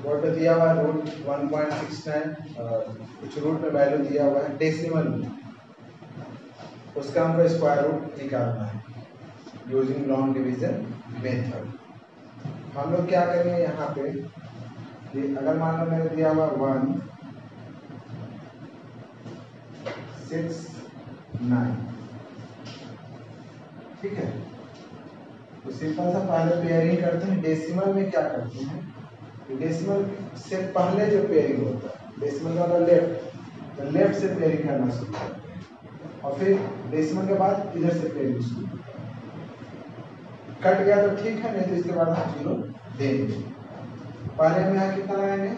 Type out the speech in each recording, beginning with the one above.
और तो दिया हुआ रूट 1.69, कुछ रूट में वैल्यू दिया हुआ है डेसिमल में, उसका हमको स्क्वायर रूट निकालना है यूजिंग लॉन्ग डिवीजन मेथड। हम लोग क्या करेंगे यहाँ पे, अगर मान लो मैंने दिया हुआ 1 6 9, ठीक है, तो सिंपल सा पहले पेयरिंग करते हैं। डेसिमल में क्या करते हैं, डेसिमल से पहले जो पेयरिंग होता है, डेसिमल का मतलब लेफ्ट, तो लेफ्ट से पेयरिंग करना शुरू करते हैं और फिर डेसिमल के बाद इधर से पेयरिंग शुरू करते हैं। कट गया तो ठीक है, नहीं तो इसके बाद हम 0 देंगे। पहले हम यहाँ कितना लगाएंगे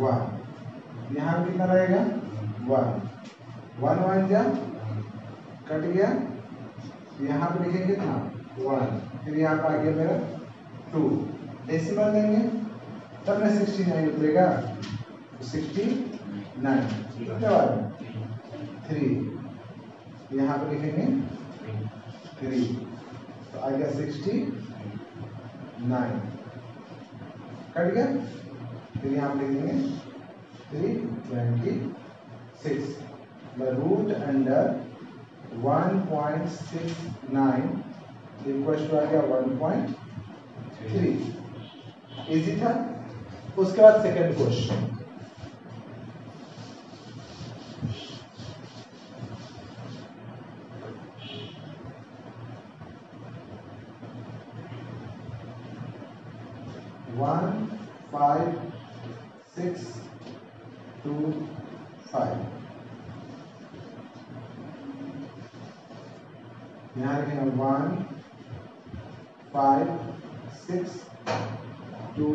1, यहाँ कितना रहेगा 1 1 1 जा कट गया, यहाँ पे लिखेंगे कितना 1, फिर यहाँ पे आ गया मेरा 2, डेसिमल देंगे तब में 69 उतरेगा, 69 कितने बार 3, यहाँ पे लिखेंगे 3, तो आ गया 69 कट गया, फिर यहाँ पे लिखेंगे 326, the root under 1.69 equal to आ गया 1.3। इजी था। उसके बाद सेकंड क्वेश्चन, वन 5 6 2 5, यहाँ लिखेंगे 1 5 6 2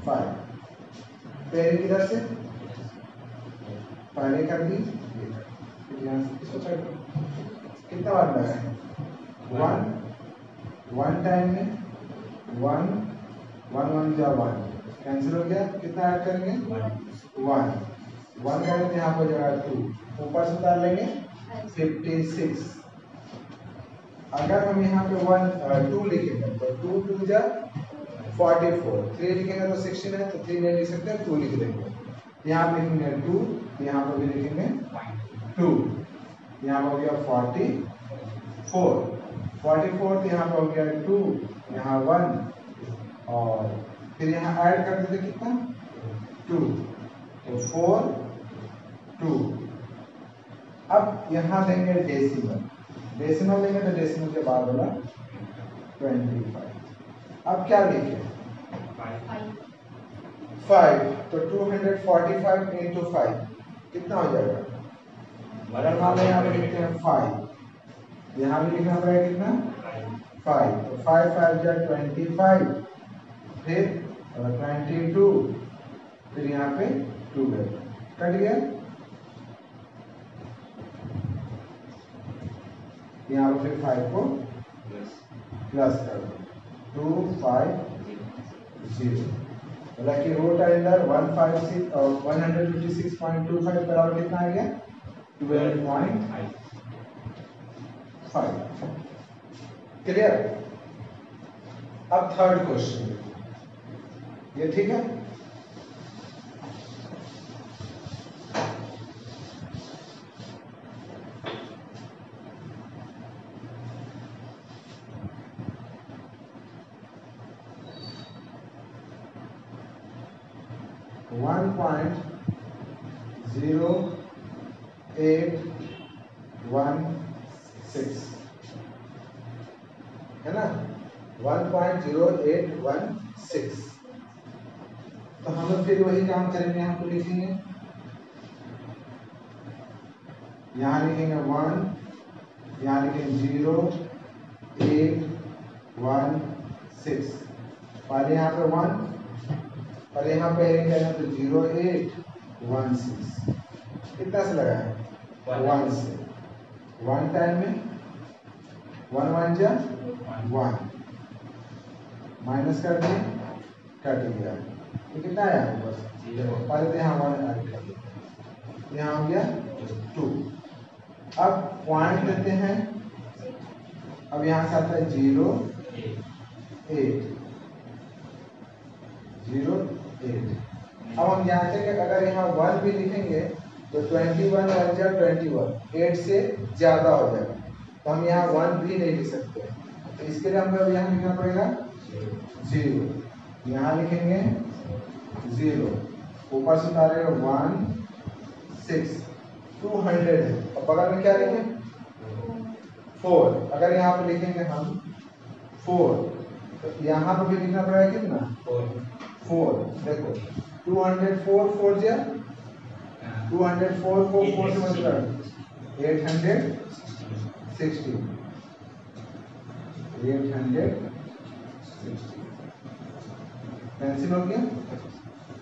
5, पेयरिंग किधर से पहले कर दी, यहाँ से इसको कर दो, कितना बार लगा है 1 टाइम में 1 1 1 जा 1 कैंसिल हो गया, कितना ऐड करेंगे 1 करेंगे, यहाँ पर जगह 2, ऊपर से उतार लेंगे 56। अगर हम यहाँ पे 2 लिखेंगे तो 2 2 जा 44, 3 लिखेंगे तो 16 है, तो 3 नहीं लिख सकते, 2 लिख देंगे। यहाँ पे लिखेंगे 2, यहाँ पर भी लिखेंगे 2, यहाँ पर हो गया 44, 44 यहाँ पर हो गया 2, यहाँ 1 और फिर यहाँ ऐड कर देते कितना 2, तो 4 2। अब यहाँ देंगे डेसिमल, डेसिमल देंगे तो डेसिमल के बाद होगा 25। अब क्या लिखे 5, तो 245 इंटू 5 कितना हो जाएगा, अगर मान लो यहाँ पे लिखते हैं 5, यहाँ भी लिखना पड़ेगा कितना 5, तो 5 5 जा 25, फिर 22, फिर यहाँ पे 2 कट गया, यहाँ पे फिर 5 को प्लस कर दो 2 5 0, बोला कि रूट अंडर 156.25 बराबर कितना आ गया 12.5। क्लियर। अब थर्ड क्वेश्चन, ये ठीक है। वन पॉइंट 0816 है ना, 1.0816, तो हम लोग फिर वही काम करेंगे, यहाँ पे लिखेंगे, यहाँ लिखेंगे 1, यहाँ लिखेंगे 0816, पहले यहाँ पे 1 और यहाँ पे करना तो 0816, कितना से लगा है 1 से, 1 टाइम में 1 1 जा 1 माइनस कर दिए, कट गया, तो कितना आया बस, पहले तो यहाँ 1 ऐड कर दिया, यहाँ हो गया 2। अब पॉइंट देते हैं, अब यहाँ से आता है 0 8, 08। अब हम जानते हैं कि अगर यहाँ 1 भी लिखेंगे तो 21 1 जा 21, 8 से ज़्यादा हो जाएगा, तो हम यहाँ 1 भी नहीं लिख सकते। तो इसके लिए हमें यहाँ लिखना पड़ेगा 0, यहाँ लिखेंगे 0, ऊपर से उतारेगा 1 6, 200 है, और बगल में क्या लिखें 4। अगर यहाँ पे लिखेंगे हम 4, तो यहाँ पे भी लिखना पड़ेगा कितना 4। देखो 204 4 जा 204 को 4 से मल्टीप्लाई 860 कैंसिल हो गया,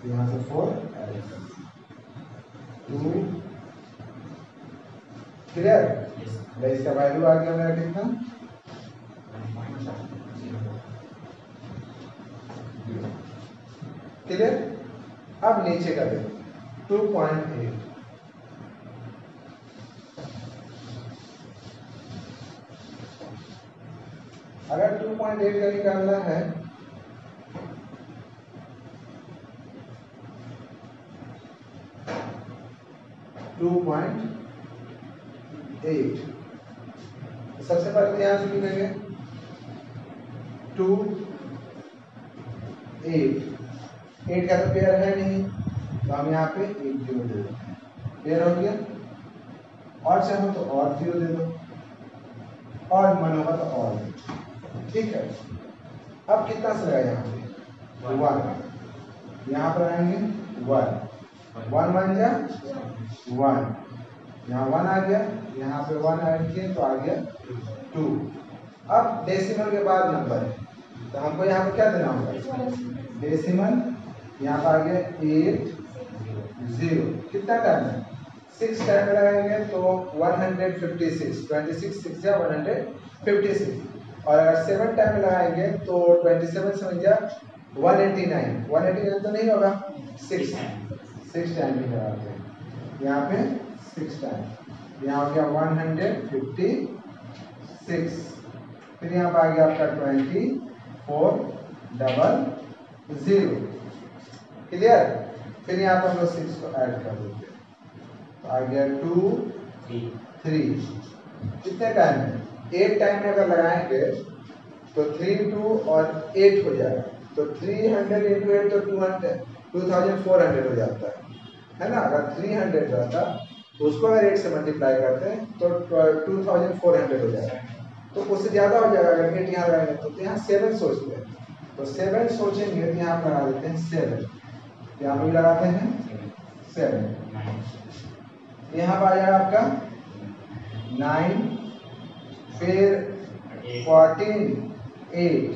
यहाँ से 4 2 क्लियर। इसका वैल्यू आ गया मेरा कितना क्लियर। अब नीचे का देखो 2.8, अगर 2.8 का निकालना है सबसे पहले ध्यान से लिखेंगे 2 8 का तो पेयर है नहीं, तो हम यहाँ पे 1 0 दे देते हैं, पेयर हो गया। और चाहो तो और 0 दे दो, और मन होगा तो और दे, ठीक है। अब कितना से लगा यहाँ पे 1, यहाँ पर आएंगे 1 1 जा 1, यहाँ 1 आ गया, यहाँ पे 1 ऐड किए तो आ गया 2। अब डेसिमल के बाद नंबर है, तो हमको यहाँ पे क्या देना होगा डेसिमल, यहाँ पर आ गया 8 0, कितना टाइम है 6 टाइम लगाएंगे तो 156, 26 6 जा 156, और अगर 7 टाइम लगाएंगे तो 27 समझ जा 189 तो नहीं होगा, 6 टाइम भी लगाते हैं, यहाँ पे 6 टाइम, यहाँ हो गया 156, फिर यहाँ पर आ गया आपका 2400 क्लियर। फिर यहाँ पर हम लोग 6 को ऐड कर देते हैं, तो आ गया 2 3, कितने टाइम है 8 टाइम में अगर लगाएंगे तो 3 2 और 8 हो जाएगा, तो 300 into 8 तो 2400 हो जाता है ना। अगर 300 रहता तो उसको अगर 8 से मल्टीप्लाई करते हैं तो 2400 हो जाएगा, तो उससे ज़्यादा हो जाएगा। अगर 8 यहाँ लगाएंगे तो यहाँ 7 सोचते हैं, तो 7 सोचेंगे तो यहाँ पर लगा देते हैं 7, यहाँ पर लगाते हैं 7, यहाँ पर आ जाएगा आपका 9, फिर 14 8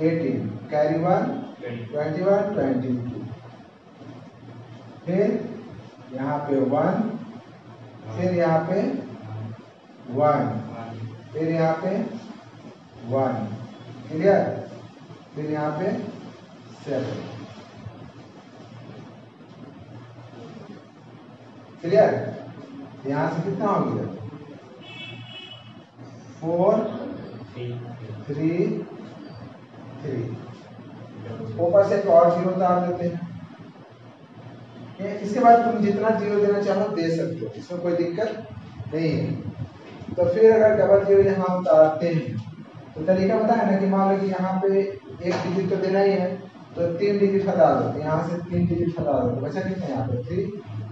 18, कैरी 1 21 22, फिर यहाँ पे 1, फिर यहाँ पे 1, फिर यहाँ पे 1 क्लियर, फिर यहाँ पे 7 क्लियर। यहाँ से कितना हो गया 4 3 3, ऊपर से एक और 0 उतार देते हैं। इसके बाद तुम जितना 0 देना चाहो दे सकते हो, इसमें कोई दिक्कत नहीं है। तो फिर अगर डबल 0 यहाँ उतारते हैं तो तरीका पता है ना, कि मान लो कि यहाँ पे 1 डिजिट तो देना ही है, तो 3 डिजिट हटा दो, यहाँ से 3 डिजिट हटा दो, तो बचा कितना यहाँ पे 3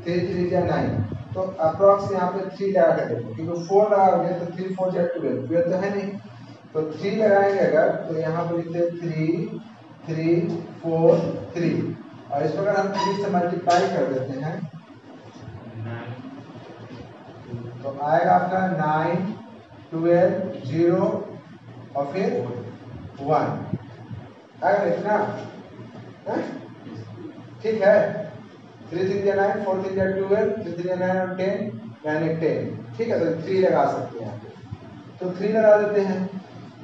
3 या 9, तो अप्रॉक्स यहाँ पे 3 लगा कर देखो, क्योंकि 4 लगाओगे तो 3 4 जा 12 तो है नहीं, तो 3 लगाएंगे अगर, तो यहाँ पे लिखते 3 3 4 3, और इसको अगर हम 3 से मल्टीप्लाई कर देते हैं तो आएगा आपका 9 12 0 और फिर 1 आएगा इतना, ठीक है। 3 3 या 9 4 3 या 12 3 3 या 9 और 10 9 1 10, ठीक है। तो 3 लगा सकते हैं यहाँ पे, तो 3 लगा देते हैं,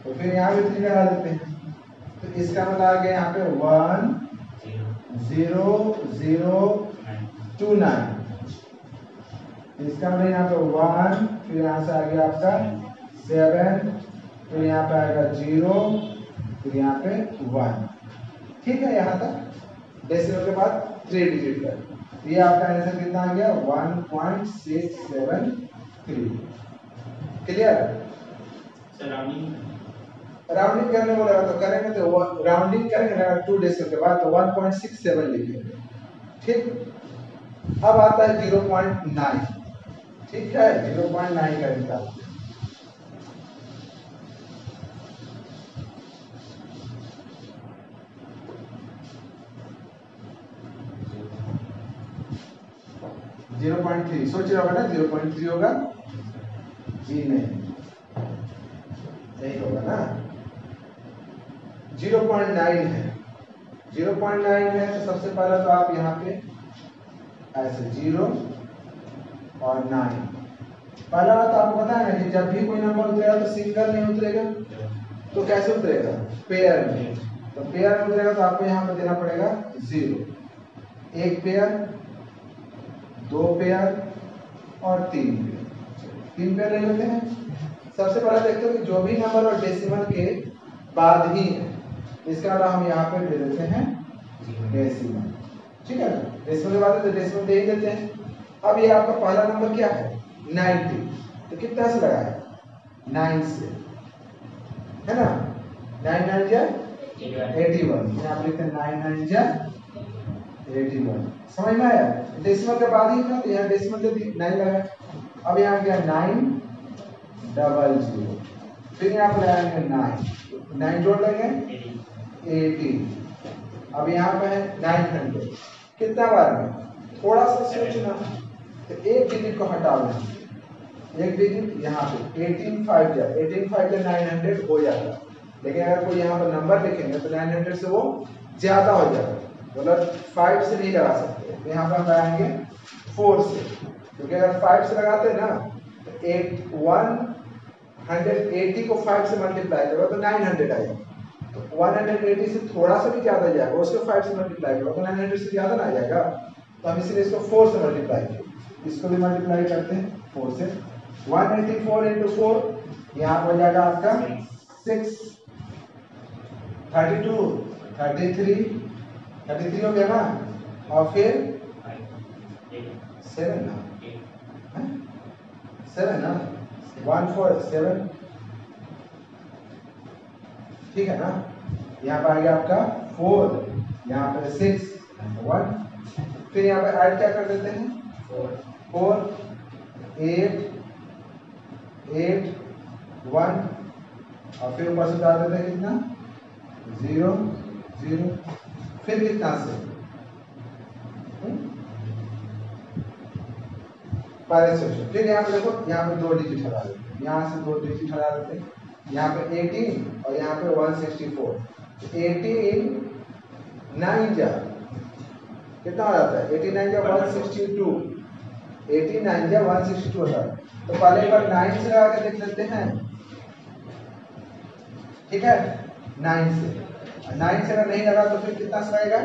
तो फिर यहाँ भी 3 लगा देते हैं, तो इसका मतलब आ गया यहाँ पे 1 0 0 2 9, इसका मतलब यहाँ पे 1, फिर यहाँ से आ गया आपका 7, फिर यहाँ पे आएगा 0, फिर यहाँ पे 1, ठीक है यहाँ तक डेसिमल के बाद 3 डिजिट का। ये आपका आंसर कितना आ गया 1.673। क्लियर? राउंडिंग करने बोला तो करेंगे तो राउंडिंग करेंगे ना 2 डेसिमल के बाद तो 1.67 लिखेंगे। ठीक, अब आता है 0.9। ठीक है, 0.9 का निकाल 0.3 सोच रहे होगा ना 0.3 होगा जी, नहीं यही होगा ना 0.9 है। 0.9 है तो सबसे पहले तो आप यहाँ पे ऐसे 0 और 9। पहला बात आपको पता है ना कि जब भी कोई नंबर उतरेगा तो सिंगल नहीं उतरेगा तो कैसे उतरेगा पेयर में। तो पेयर में उतरेगा तो आपको यहाँ पे देना पड़ेगा 0, 1 पेयर, 2 पेयर और 3 पेयर। 3 पेयर ले लेते हैं। सबसे पहले देखते हो कि जो भी नंबर और डेसिमल के बाद ही है इसका नाम हम यहाँ पे दे देते हैं डेसिमल। ठीक है ना, डेसिमल के बाद तो डेसिमल दे ही देते हैं। अब ये आपका पहला नंबर क्या है 90, तो कितना से लगाया 9 से, है ना 9 9 जा 81। यहाँ पे लिखते हैं 9 9 जा 81। समझ में आया? डेसिमल के बाद ही था तो यहाँ डेसिमल दे दी 9 लगा। अब यहाँ गया 900, फिर यहाँ पे लगाएंगे 9 जोड़ लेंगे 18। अब यहाँ पे है 900, कितना बार में थोड़ा सा सोचना तो एक डिजिट को हटा लेना, एक डिजिट यहाँ पे 18 5 जा 900 हो जाएगा। लेकिन अगर कोई यहाँ पर नंबर लिखेंगे तो 900 से वो ज्यादा हो जाएगा, मतलब 5 से नहीं लगा सकते। तो यहाँ पर हम लगाएंगे 4 से, क्योंकि अगर 5 से लगाते हैं ना तो 180 को 5 से मल्टीप्लाई करो तो 900 आएगा। तो 180 से थोड़ा सा भी ज्यादा जाएगा, उसको 5 से मल्टीप्लाई करो तो 900 से ज्यादा ना आ जाएगा। तो हम इसलिए इसको 4 से मल्टीप्लाई किए, इसको भी मल्टीप्लाई करते हैं 4 से। 184 into 4 यहाँ हो जाएगा आपका 6, 32 33 हो गया ना, और फिर 7 ना 7 ना 147। ठीक है ना, यहाँ पर आ गया आपका 4, यहाँ पर 6 1। फिर यहाँ पर ऐड क्या कर देते हैं 4 8 8 1 और फिर ऊपर से डाल देते हैं कितना 0 0। फिर कितना से पहले सोचो। फिर यहाँ पे देखो, यहाँ पे 2 डिजिट हटा देते हैं, यहाँ से 2 डिजिट हटा देते हैं, यहाँ पे 18 और यहाँ पे 164। 18 9 जा कितना हो जाता है 89 जा 162, 89 जा 162 होता है। तो पहले एक बार 9 से लगा के देख लेते हैं। ठीक है, 9 से अगर नहीं लगा तो फिर कितना से लगेगा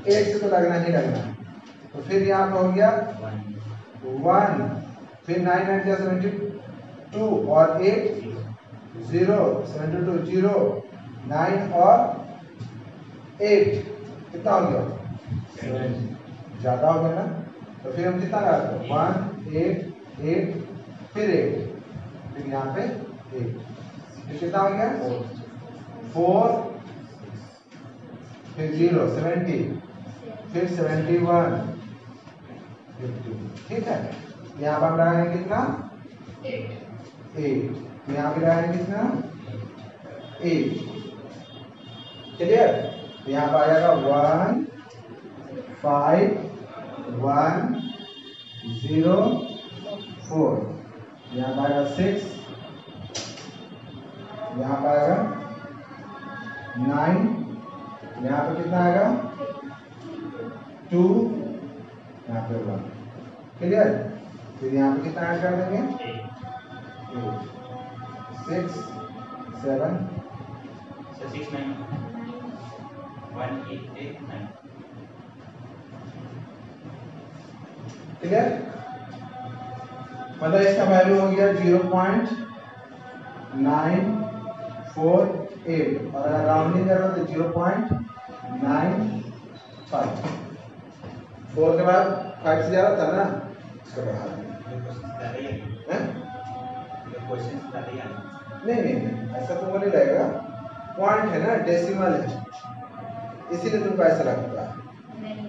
8 से तो लगना ही लगना। तो फिर यहाँ पे हो गया 1, फिर 9 9 जा 72 और 8 0 72 0 9 और 8 कितना हो गया 7, ज्यादा हो गया ना। तो फिर हम कितना लगाते हैं 1 8 8 फिर 8 फिर यहाँ पे 8 फिर कितना हो गया 4 फिर 0 70 फिर 71 50। ठीक है, यहाँ पर हम लगाएंगे कितना 8 यहाँ पे लगाएंगे कितना 8। क्लियर? यहाँ पर आ जाएगा 1 5 1 0 4। यहाँ पर आएगा 6, यहाँ पर आएगा 9, यहाँ पे कितना आएगा 2, यहाँ पे 1। क्लियर? फिर यहाँ पे कितना ऐड कर देंगे 8 6 7 6 9 1 8 8 9। क्लियर? मतलब इसका वैल्यू हो गया 0.948 और अगर राउंडिंग करो तो 0.9 9.5 4 के बाद 5 से ज़्यादा था ना, इसको बढ़ा देंगे। हैं? नहीं, ऐसा तो नहीं लगेगा, पॉइंट है ना, डेसिमल है, इसीलिए तुमको ऐसा लगता है।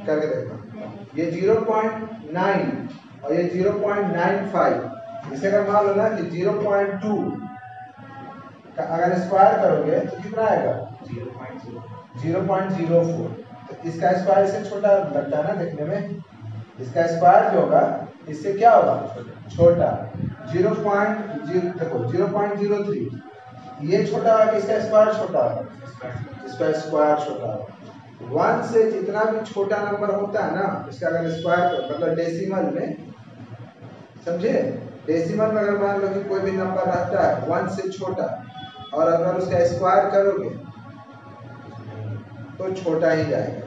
करके देखो, ये 0.9 और ये 0.95, इसे अगर मान लो ना कि 0.2 का अगर स्क्वायर करोगे तो कितना आएगा? 0.04। तो इसका स्क्वायर इससे छोटा लगता है ना देखने में, इसका स्क्वायर जो होगा इससे क्या होगा? छोटा। 0.0 देखो 0.03, ये छोटा होगा, इसका स्क्वायर छोटा होगा, इसका स्क्वायर छोटा होगा। 1 से जितना भी छोटा नंबर होता है ना, इसका अगर स्क्वायर मतलब डेसिमल में, समझे? डेसिमल में अगर मान लो कि कोई भी नंबर रहता है 1 से छोटा और अगर उसका स्क्वायर करोगे तो छोटा ही जाएगा।